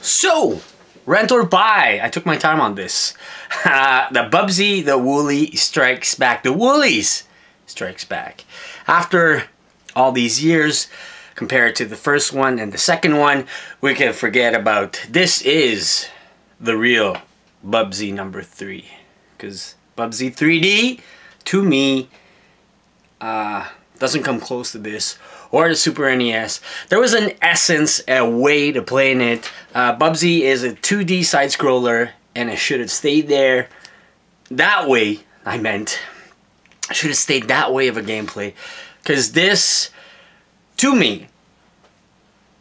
So, rent or buy. I took my time on this. The Bubsy The Woolies strikes back. The Woolies strikes back. After all these years, compared to the first one and the second one, we can forget about this is the real Bubsy number 3. Because Bubsy 3D, to me, doesn't come close to this or the Super NES. There was an essence, a way to play in it. Bubsy is a 2D side-scroller, and it should have stayed there that way. I should have stayed that way of a gameplay, because this, to me,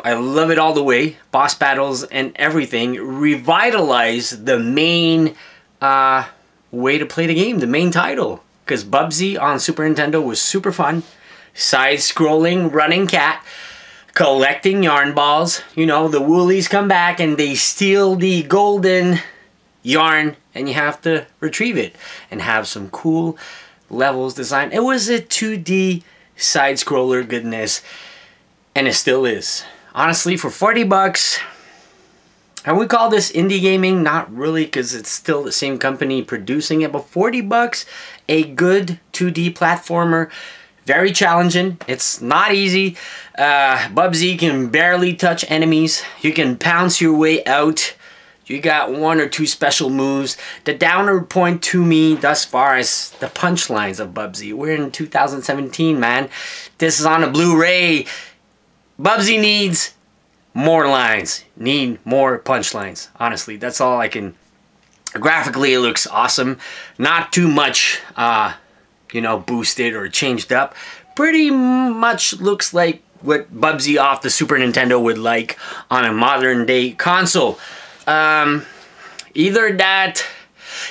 I love it all the way. Boss battles and everything revitalized the main way to play the game, the main title. Because Bubsy on Super Nintendo was super fun. Side-scrolling, running cat, collecting yarn balls. You know, the Woolies come back and they steal the golden yarn, and you have to retrieve it and have some cool levels designed. It was a 2D side-scroller goodness, and it still is. Honestly, for 40 bucks, and we call this indie gaming, not really, because it's still the same company producing it, but 40 bucks, a good 2D platformer. Very challenging. It's not easy. Bubsy can barely touch enemies. You can pounce your way out. You got 1 or 2 special moves. The downer point to me thus far is the punchlines of Bubsy. We're in 2017, man. This is on a Blu-ray. Bubsy needs more lines. Need more punchlines. Honestly, that's all I can... Graphically, it looks awesome. Not too much... you know, boosted or changed up. Pretty much looks like what Bubsy off the Super Nintendo would like on a modern day console. Either that,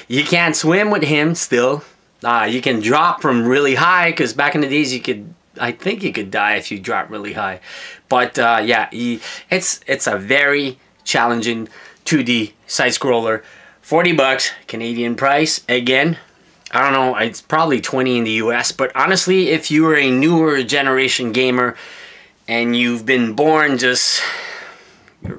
you can't swim with him still. You can drop from really high, because back in the days you could, I think you could die if you drop really high. But yeah, it's a very challenging 2D side-scroller. 40 bucks, Canadian price, again. I don't know, it's probably 20 in the US, but honestly, if you are a newer generation gamer and you've been born just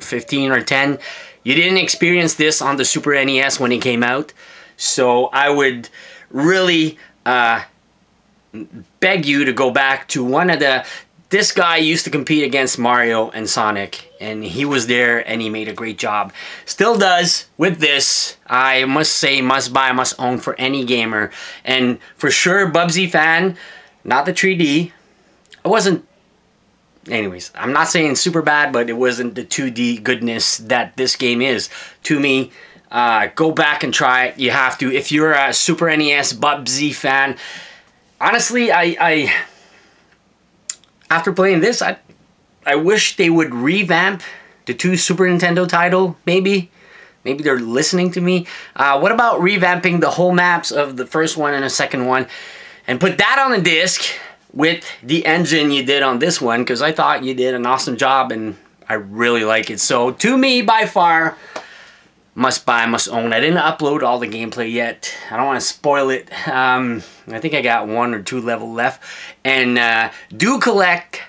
15 or 10, you didn't experience this on the Super NES when it came out. So I would really beg you to go back to one of the... This guy used to compete against Mario and Sonic, and he was there and he made a great job. Still does with this. I must say, must buy, must own for any gamer. And for sure, Bubsy fan, not the 3D. It wasn't... Anyways, I'm not saying super bad, but it wasn't the 2D goodness that this game is. To me, go back and try it. You have to. If you're a Super NES Bubsy fan, honestly, after playing this, I wish they would revamp the 2 Super Nintendo title, maybe. Maybe they're listening to me. What about revamping the whole maps of the first one and the second one, and put that on a disc with the engine you did on this one, because I thought you did an awesome job and I really like it. So to me, by far, must buy, must own. I didn't upload all the gameplay yet. I don't want to spoil it. I think I got 1 or 2 levels left. And do collect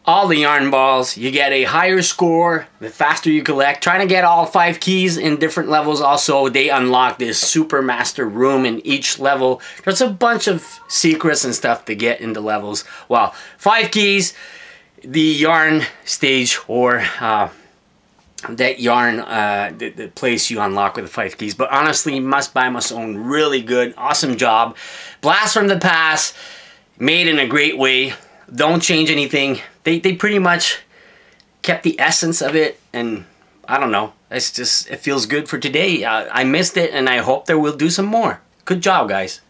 all the yarn balls. You get a higher score the faster you collect. Trying to get all 5 keys in different levels. Also, they unlock this Super Master Room in each level. There's a bunch of secrets and stuff to get in the levels. Well, 5 keys, the yarn stage, or... that yarn, the place you unlock with the 5 keys. But honestly, must buy, must own. Really good, awesome job. Blast from the past, made in a great way. Don't change anything. They pretty much kept the essence of it, and I don't know. It's just, it feels good for today. I missed it, and I hope they will do some more. Good job, guys.